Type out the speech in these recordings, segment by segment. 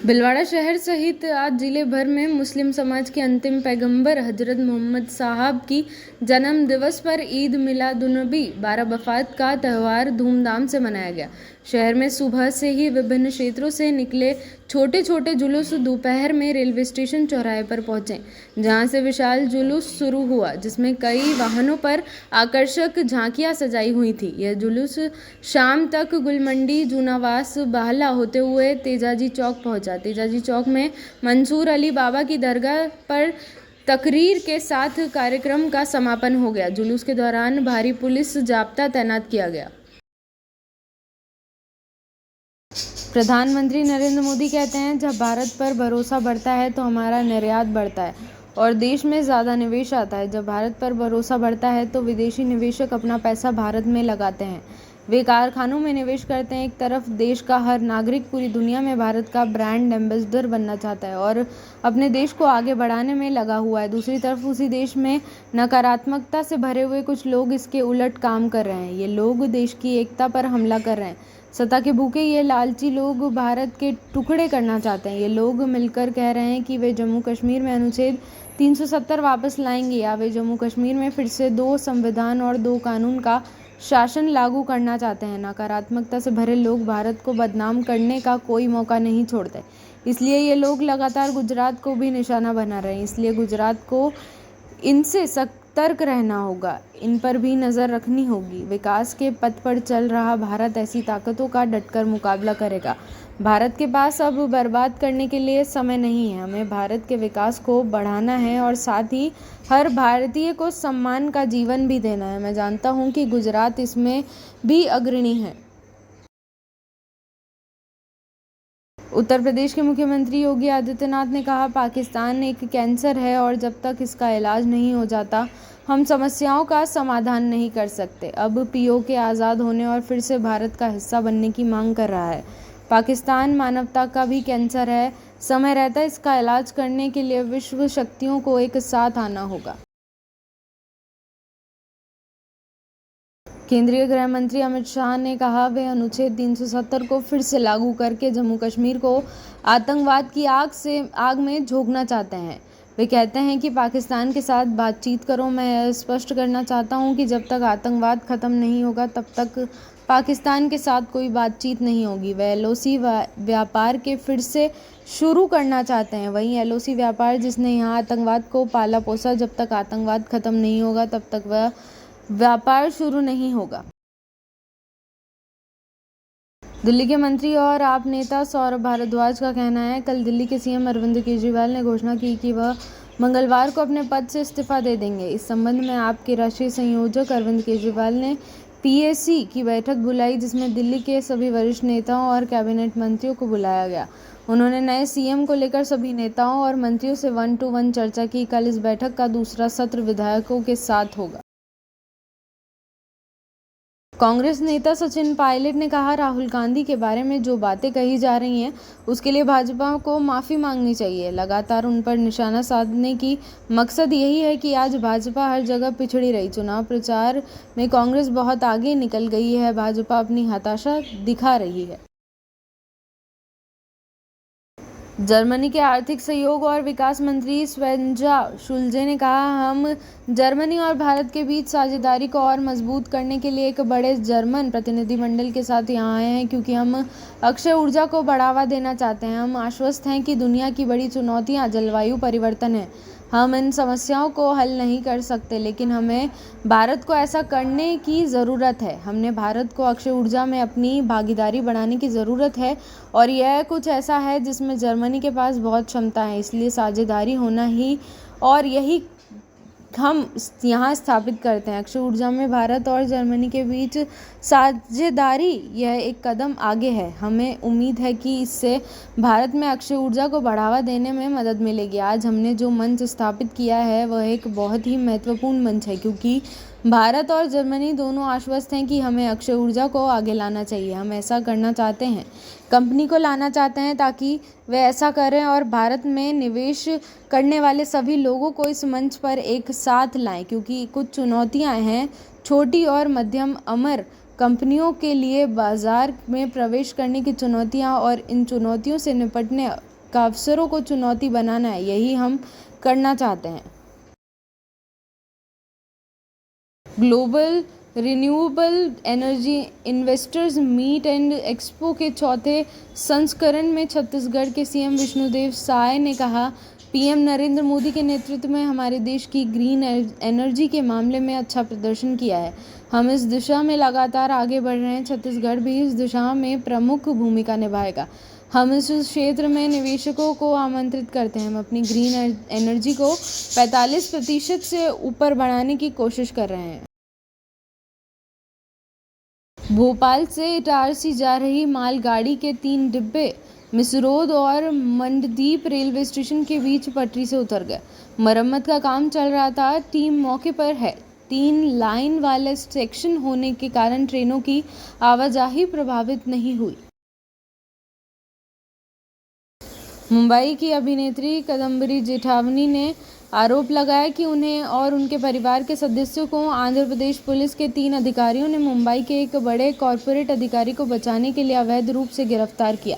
भिलवाड़ा शहर सहित आज जिले भर में मुस्लिम समाज के अंतिम पैगंबर हजरत मोहम्मद साहब की जन्म दिवस पर ईद मिलादुन्नबी बारावफात का त्यौहार धूमधाम से मनाया गया। शहर में सुबह से ही विभिन्न क्षेत्रों से निकले छोटे छोटे जुलूस दोपहर में रेलवे स्टेशन चौराहे पर पहुंचे, जहां से विशाल जुलूस शुरू हुआ, जिसमें कई वाहनों पर आकर्षक झांकियां सजाई हुई थी। यह जुलूस शाम तक गुलमंडी, जूनावास, बाहला होते हुए तेजाजी चौक पहुंचा। तेजाजी चौक में मंसूर अली बाबा की दरगाह पर तकरीर के साथ कार्यक्रम का समापन हो गया। जुलूस के दौरान भारी पुलिस जाब्ता तैनात किया गया। प्रधानमंत्री नरेंद्र मोदी कहते हैं, जब भारत पर भरोसा बढ़ता है तो हमारा निर्यात बढ़ता है और देश में ज़्यादा निवेश आता है। जब भारत पर भरोसा बढ़ता है तो विदेशी निवेशक अपना पैसा भारत में लगाते हैं, वे कारखानों में निवेश करते हैं। एक तरफ देश का हर नागरिक पूरी दुनिया में भारत का ब्रांड एम्बेसडर बनना चाहता है और अपने देश को आगे बढ़ाने में लगा हुआ है। दूसरी तरफ उसी देश में नकारात्मकता से भरे हुए कुछ लोग इसके उलट काम कर रहे हैं। ये लोग देश की एकता पर हमला कर रहे हैं। सत्ता के भूखे ये लालची लोग भारत के टुकड़े करना चाहते हैं। ये लोग मिलकर कह रहे हैं कि वे जम्मू कश्मीर में अनुच्छेद 370 वापस लाएंगे या वे जम्मू कश्मीर में फिर से 2 संविधान और 2 कानून का शासन लागू करना चाहते हैं। नकारात्मकता से भरे लोग भारत को बदनाम करने का कोई मौका नहीं छोड़ते, इसलिए ये लोग लगातार गुजरात को भी निशाना बना रहे हैं। इसलिए गुजरात को इनसे सतर्क रहना होगा, इन पर भी नज़र रखनी होगी। विकास के पथ पर चल रहा भारत ऐसी ताकतों का डटकर मुकाबला करेगा। भारत के पास अब बर्बाद करने के लिए समय नहीं है। हमें भारत के विकास को बढ़ाना है और साथ ही हर भारतीय को सम्मान का जीवन भी देना है। मैं जानता हूं कि गुजरात इसमें भी अग्रणी है। उत्तर प्रदेश के मुख्यमंत्री योगी आदित्यनाथ ने कहा, पाकिस्तान एक कैंसर है और जब तक इसका इलाज नहीं हो जाता हम समस्याओं का समाधान नहीं कर सकते। अब पीओके आज़ाद होने और फिर से भारत का हिस्सा बनने की मांग कर रहा है। पाकिस्तान मानवता का भी कैंसर है। समय रहता है इसका इलाज करने के लिए विश्व शक्तियों को एक साथ आना होगा। केंद्रीय गृह मंत्री अमित शाह ने कहा, वे अनुच्छेद 370 को फिर से लागू करके जम्मू कश्मीर को आतंकवाद की आग में झोंकना चाहते हैं। वे कहते हैं कि पाकिस्तान के साथ बातचीत करो। मैं यह स्पष्ट करना चाहता हूं कि जब तक आतंकवाद खत्म नहीं होगा तब तक पाकिस्तान के साथ कोई बातचीत नहीं होगी। वे एलओसी व्यापार के फिर से शुरू करना चाहते हैं। वहीं एलओसी व्यापार जिसने यहाँ आतंकवाद को पाला पोसा, जब तक आतंकवाद खत्म नहीं होगा तब तक वह व्यापार शुरू नहीं होगा। दिल्ली के मंत्री और आप नेता सौरभ भारद्वाज का कहना है, कल दिल्ली के सीएम अरविंद केजरीवाल ने घोषणा की कि वह मंगलवार को अपने पद से इस्तीफा दे देंगे। इस संबंध में आप के राष्ट्रीय संयोजक अरविंद केजरीवाल ने पीएसी की बैठक बुलाई, जिसमें दिल्ली के सभी वरिष्ठ नेताओं और कैबिनेट मंत्रियों को बुलाया गया। उन्होंने नए सीएम को लेकर सभी नेताओं और मंत्रियों से 1-to-1 चर्चा की। कल इस बैठक का दूसरा सत्र विधायकों के साथ होगा। कांग्रेस नेता सचिन पायलट ने कहा, राहुल गांधी के बारे में जो बातें कही जा रही हैं उसके लिए भाजपा को माफ़ी मांगनी चाहिए। लगातार उन पर निशाना साधने की मकसद यही है कि आज भाजपा हर जगह पिछड़ी रही। चुनाव प्रचार में कांग्रेस बहुत आगे निकल गई है। भाजपा अपनी हताशा दिखा रही है। जर्मनी के आर्थिक सहयोग और विकास मंत्री स्वेंजा शुल्जे ने कहा, हम जर्मनी और भारत के बीच साझेदारी को और मजबूत करने के लिए एक बड़े जर्मन प्रतिनिधिमंडल के साथ यहाँ आए हैं, क्योंकि हम अक्षय ऊर्जा को बढ़ावा देना चाहते हैं। हम आश्वस्त हैं कि दुनिया की बड़ी चुनौतियाँ जलवायु परिवर्तन है। हम इन समस्याओं को हल नहीं कर सकते, लेकिन हमें भारत को ऐसा करने की ज़रूरत है। हमने भारत को अक्षय ऊर्जा में अपनी भागीदारी बढ़ाने की ज़रूरत है और यह कुछ ऐसा है जिसमें जर्मनी के पास बहुत क्षमता है। इसलिए साझेदारी होना ही और यही हम यहाँ स्थापित करते हैं। अक्षय ऊर्जा में भारत और जर्मनी के बीच साझेदारी यह एक कदम आगे है। हमें उम्मीद है कि इससे भारत में अक्षय ऊर्जा को बढ़ावा देने में मदद मिलेगी। आज हमने जो मंच स्थापित किया है वह एक बहुत ही महत्वपूर्ण मंच है, क्योंकि भारत और जर्मनी दोनों आश्वस्त हैं कि हमें अक्षय ऊर्जा को आगे लाना चाहिए। हम ऐसा करना चाहते हैं, कंपनी को लाना चाहते हैं ताकि वे ऐसा करें और भारत में निवेश करने वाले सभी लोगों को इस मंच पर एक साथ लाएं, क्योंकि कुछ चुनौतियां हैं छोटी और मध्यम अमर कंपनियों के लिए बाजार में प्रवेश करने की चुनौतियां, और इन चुनौतियों से निपटने का अवसरों को चुनौती बनाना है, यही हम करना चाहते हैं। Global renewable energy investors meet and expo के चौथे संस्करण में छत्तीसगढ़ के सीएम विष्णुदेव साय ने कहा, पीएम नरेंद्र मोदी के नेतृत्व में हमारे देश की ग्रीन एनर्जी के मामले में अच्छा प्रदर्शन किया है। हम इस दिशा में लगातार आगे बढ़ रहे हैं। छत्तीसगढ़ भी इस दिशा में प्रमुख भूमिका निभाएगा। हम इस क्षेत्र में निवेशकों को आमंत्रित करते हैं। हम अपनी ग्रीन एनर्जी को 45% से ऊपर बढ़ाने की कोशिश कर रहे हैं। भोपाल से इटारसी जा रही मालगाड़ी के 3 डिब्बे मिसरोद और मंडदीप रेलवे स्टेशन के बीच पटरी से उतर गए। मरम्मत का काम चल रहा था। टीम मौके पर है। 3 लाइन वाले सेक्शन होने के कारण ट्रेनों की आवाजाही प्रभावित नहीं हुई। मुंबई की अभिनेत्री कादम्बरी जेठावनी ने आरोप लगाया कि उन्हें और उनके परिवार के सदस्यों को आंध्र प्रदेश पुलिस के 3 अधिकारियों ने मुंबई के एक बड़े कॉरपोरेट अधिकारी को बचाने के लिए अवैध रूप से गिरफ्तार किया,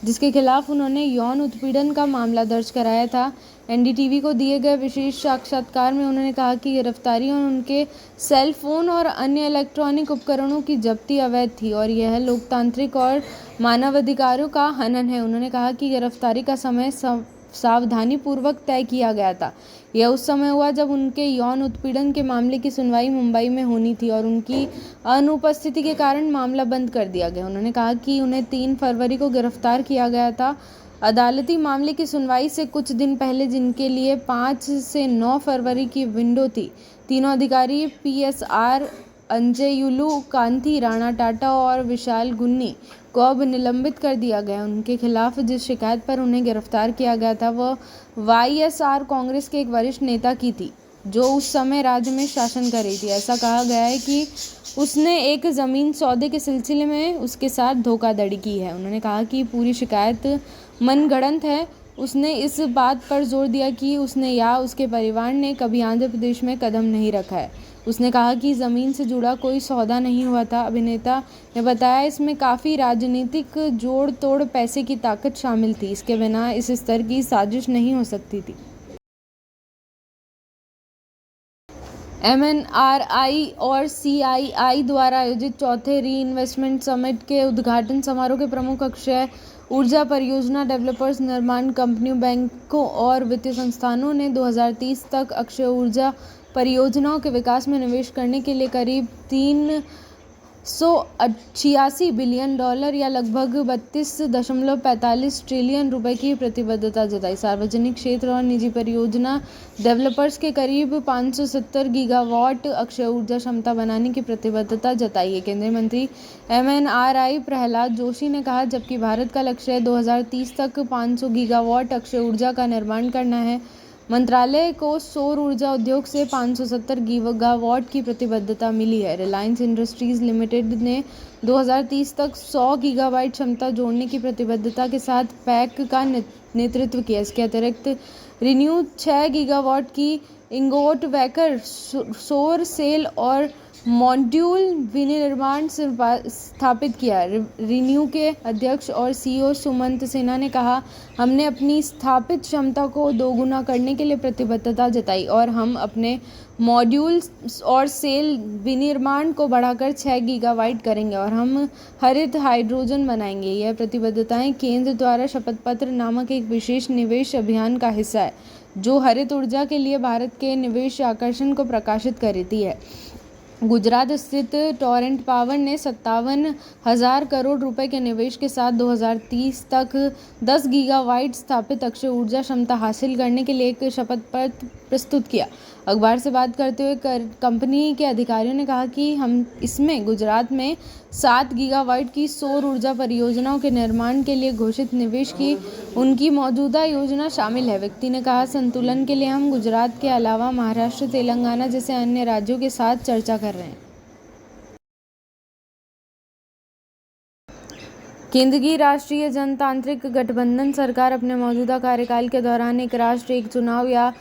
जिसके खिलाफ उन्होंने यौन उत्पीड़न का मामला दर्ज कराया था। एनडीटीवी को दिए गए विशेष साक्षात्कार में उन्होंने कहा कि गिरफ्तारी और उनके सेल फोन और अन्य इलेक्ट्रॉनिक उपकरणों की जब्ती अवैध थी और यह लोकतांत्रिक और मानवाधिकारों का हनन है। उन्होंने कहा कि गिरफ्तारी का समय सावधानीपूर्वक तय किया गया था। यह उस समय हुआ जब उनके यौन उत्पीड़न के मामले की सुनवाई मुंबई में होनी थी और उनकी अनुपस्थिति के कारण मामला बंद कर दिया गया। उन्होंने कहा कि उन्हें 3 फरवरी को गिरफ्तार किया गया था। अदालती मामले की सुनवाई से कुछ दिन पहले, जिनके लिए 5 से 9 फरवरी की विंडो थी, तीनों अधिकारी पीएसआर अंजयुलू, कांति राणा टाटा और विशाल गुन्नी को अब निलंबित कर दिया गया। उनके खिलाफ जिस शिकायत पर उन्हें गिरफ्तार किया गया था वह वाईएसआर कांग्रेस के एक वरिष्ठ नेता की थी, जो उस समय राज्य में शासन कर रही थी। ऐसा कहा गया है कि उसने एक ज़मीन सौदे के सिलसिले में उसके साथ धोखाधड़ी की है। उन्होंने कहा कि पूरी शिकायत मनगढ़ंत है। उसने इस बात पर जोर दिया कि उसने या उसके परिवार ने कभी आंध्र प्रदेश में कदम नहीं रखा है। उसने कहा कि ज़मीन से जुड़ा कोई सौदा नहीं हुआ था। अभिनेता ने बताया, इसमें काफ़ी राजनीतिक जोड़ तोड़, पैसे की ताकत शामिल थी। इसके बिना इस स्तर की साजिश नहीं हो सकती थी। एमएनआरई और सीआईआई द्वारा आयोजित चौथे री इन्वेस्टमेंट समिट के उद्घाटन समारोह के प्रमुख अक्षय ऊर्जा परियोजना डेवलपर्स, निर्माण कंपनियों, बैंकों और वित्तीय संस्थानों ने 2030 तक अक्षय ऊर्जा परियोजनाओं के विकास में निवेश करने के लिए करीब $386 बिलियन या लगभग 32.45 ट्रिलियन रुपए की प्रतिबद्धता जताई। सार्वजनिक क्षेत्र और निजी परियोजना डेवलपर्स के करीब 570 गीगावाट अक्षय ऊर्जा क्षमता बनाने की प्रतिबद्धता जताई है। केंद्रीय मंत्री एमएनआरई प्रहलाद जोशी ने कहा, जबकि भारत का लक्ष्य 2030 तक 500 गीगावाट अक्षय ऊर्जा का निर्माण करना है। मंत्रालय को सौर ऊर्जा उद्योग से 570 गीगावाट की प्रतिबद्धता मिली है। रिलायंस इंडस्ट्रीज लिमिटेड ने 2030 तक 100 गीगावाट क्षमता जोड़ने की प्रतिबद्धता के साथ पैक का नेतृत्व किया। इसके अतिरिक्त रिन्यू 6 गीगावाट की इंगोट वेकर सौर सेल और मॉड्यूल विनिर्माण स्थापित किया। रिन्यू के अध्यक्ष और सीईओ सुमंत सिन्हा ने कहा, हमने अपनी स्थापित क्षमता को दोगुना करने के लिए प्रतिबद्धता जताई और हम अपने मॉड्यूल और सेल विनिर्माण को बढ़ाकर 6 गीगावाट करेंगे और हम हरित हाइड्रोजन बनाएंगे। यह प्रतिबद्धताएं केंद्र द्वारा शपथ पत्र नामक एक विशेष निवेश अभियान का हिस्सा है, जो हरित ऊर्जा के लिए भारत के निवेश आकर्षण को प्रकाशित करती है। गुजरात स्थित टोरेंट पावर ने 57,000 करोड़ रुपए के निवेश के साथ 2030 तक 10 गीगावाट स्थापित अक्षय ऊर्जा क्षमता हासिल करने के लिए एक शपथ पत्र प्रस्तुत किया। अखबार से बात करते हुए कंपनी के अधिकारियों ने कहा कि हम इसमें गुजरात में 7 गीगावाट की सौर ऊर्जा परियोजनाओं के निर्माण के लिए घोषित निवेश की उनकी मौजूदा योजना शामिल है। व्यक्ति ने कहा, संतुलन के लिए हम गुजरात के अलावा महाराष्ट्र, तेलंगाना जैसे अन्य राज्यों के साथ चर्चा कर रहे हैं। केंद्र की राष्ट्रीय जनतांत्रिक गठबंधन सरकार अपने मौजूदा कार्यकाल के दौरान एक राष्ट्र एक चुनाव या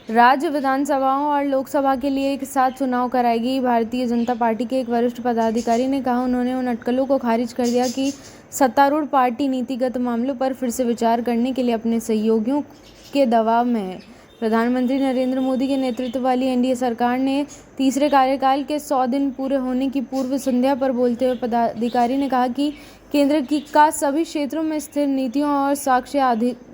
राज्य विधानसभाओं और लोकसभा के लिए एक साथ चुनाव कराएगी। भारतीय जनता पार्टी के एक वरिष्ठ पदाधिकारी ने कहा, उन्होंने उन अटकलों को खारिज कर दिया कि सत्तारूढ़ पार्टी नीतिगत मामलों पर फिर से विचार करने के लिए अपने सहयोगियों के दबाव में है। प्रधानमंत्री नरेंद्र मोदी के नेतृत्व वाली एनडीए सरकार ने तीसरे कार्यकाल के 100 दिन पूरे होने की पूर्व संध्या पर बोलते हुए पदाधिकारी ने कहा कि केंद्र का सभी क्षेत्रों में स्थिर नीतियों और साक्ष्य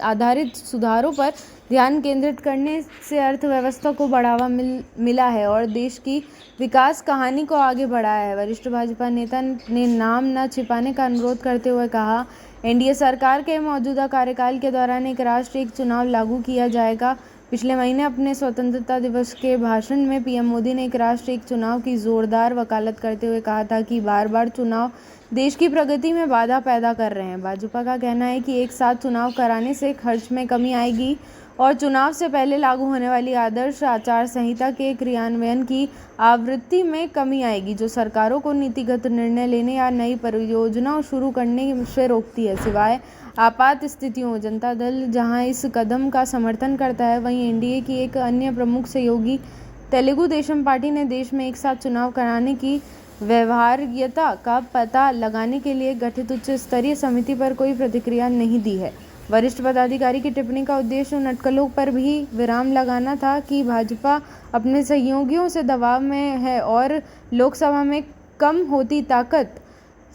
आधारित सुधारों पर ध्यान केंद्रित करने से अर्थव्यवस्था को बढ़ावा मिला है और देश की विकास कहानी को आगे बढ़ाया है। वरिष्ठ भाजपा नेता ने नाम न छिपाने का अनुरोध करते हुए कहा, एनडीए सरकार के मौजूदा कार्यकाल के दौरान एक राष्ट्र एक चुनाव लागू किया जाएगा। पिछले महीने अपने स्वतंत्रता दिवस के भाषण में पीएम मोदी ने एक राष्ट्र एक चुनाव की जोरदार वकालत करते हुए कहा था कि बार-बार चुनाव देश की प्रगति में बाधा पैदा कर रहे हैं। भाजपा का कहना है कि एक साथ चुनाव कराने से खर्च में कमी आएगी और चुनाव से पहले लागू होने वाली आदर्श आचार संहिता के क्रियान्वयन की आवृत्ति में कमी आएगी, जो सरकारों को नीतिगत निर्णय लेने या नई परियोजना शुरू करने से रोकती है। सिवाय आपात स्थितियों, जनता दल जहां इस कदम का समर्थन करता है, वहीं एनडीए की एक अन्य प्रमुख सहयोगी तेलुगु देशम पार्टी ने देश में एक साथ चुनाव कराने की व्यवहार्यता का पता लगाने के लिए गठित उच्च स्तरीय समिति पर कोई प्रतिक्रिया नहीं दी है। वरिष्ठ पदाधिकारी की टिप्पणी का उद्देश्य उन अटकलों पर भी विराम लगाना था कि भाजपा अपने सहयोगियों से दबाव में है और लोकसभा में कम होती ताकत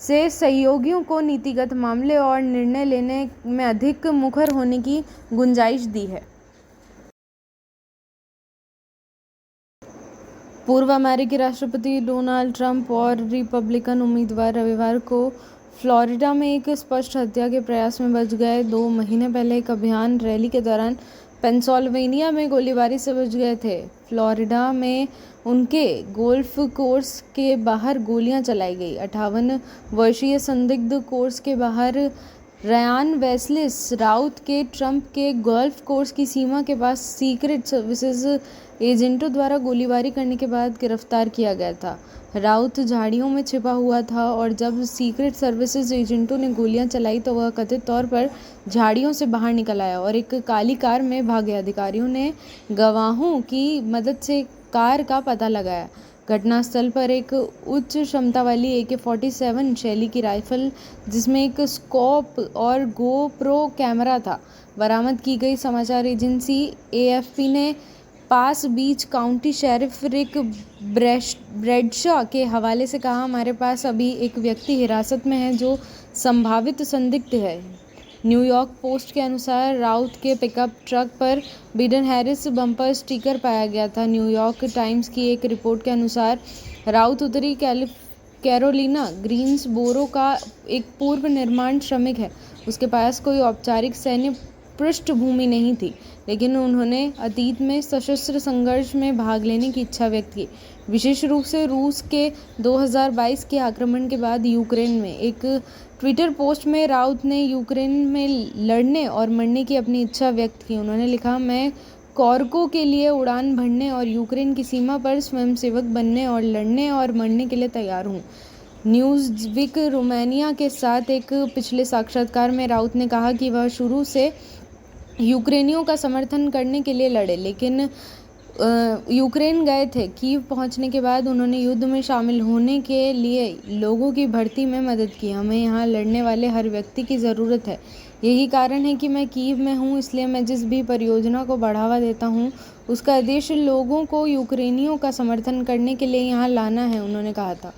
से सहयोगियों को नीतिगत मामले और निर्णय लेने में अधिक मुखर होने की गुंजाइश दी है। पूर्व अमेरिकी राष्ट्रपति डोनाल्ड ट्रंप और रिपब्लिकन उम्मीदवार रविवार को फ्लोरिडा में एक स्पष्ट हत्या के प्रयास में बच गए। 2 महीने पहले एक अभियान रैली के दौरान पेंसिल्वेनिया में गोलीबारी से बच गए थे। फ्लोरिडा में उनके गोल्फ कोर्स के बाहर गोलियां चलाई गई। 58 वर्षीय संदिग्ध कोर्स के बाहर रयान वेस्लिस राउत के ट्रंप के गोल्फ कोर्स की सीमा के पास सीक्रेट सर्विसेज एजेंटों द्वारा गोलीबारी करने के बाद गिरफ्तार किया गया था। राउत झाड़ियों में छिपा हुआ था और जब सीक्रेट सर्विसेज एजेंटों ने गोलियां चलाई तो वह कथित तौर पर झाड़ियों से बाहर निकल आया और एक काली कार में भागे। अधिकारियों ने गवाहों की मदद से कार का पता लगाया। घटनास्थल पर एक उच्च क्षमता वाली AK-47 शैली की राइफल, जिसमें एक स्कोप और गोप्रो कैमरा था, बरामद की गई। समाचार एजेंसी AFP ने पास बीच काउंटी शेरिफ रिक ब्रैडशॉ के हवाले से कहा, हमारे पास अभी एक व्यक्ति हिरासत में है जो संभावित संदिग्ध है। न्यूयॉर्क पोस्ट के अनुसार राउत के पिकअप ट्रक पर बिडेन हैरिस बम्पर स्टिकर पाया गया था। न्यूयॉर्क टाइम्स की एक रिपोर्ट के अनुसार राउत उत्तरी कैरोलिना ग्रीन्सबोरो का एक पूर्व निर्माण श्रमिक है। उसके पास कोई औपचारिक सैन्य पृष्ठभूमि नहीं थी, लेकिन उन्होंने अतीत में सशस्त्र संघर्ष में भाग लेने की इच्छा व्यक्त की, विशेष रूप से रूस के 2022 के आक्रमण के बाद यूक्रेन में। एक ट्विटर पोस्ट में राउत ने यूक्रेन में लड़ने और मरने की अपनी इच्छा व्यक्त की। उन्होंने लिखा, मैं कॉर्को के लिए उड़ान भरने और यूक्रेन की सीमा पर स्वयंसेवक बनने और लड़ने और मरने के लिए तैयार हूँ। न्यूज़वीक रोमानिया के साथ एक पिछले साक्षात्कार में राउत ने कहा कि वह शुरू से यूक्रेनियों का समर्थन करने के लिए लड़े, लेकिन यूक्रेन गए थे। कीव पहुंचने के बाद उन्होंने युद्ध में शामिल होने के लिए लोगों की भर्ती में मदद की। हमें यहाँ लड़ने वाले हर व्यक्ति की ज़रूरत है। यही कारण है कि मैं कीव में हूँ, इसलिए मैं जिस भी परियोजना को बढ़ावा देता हूँ उसका उद्देश्य लोगों को यूक्रेनियों का समर्थन करने के लिए यहाँ लाना है, उन्होंने कहा था।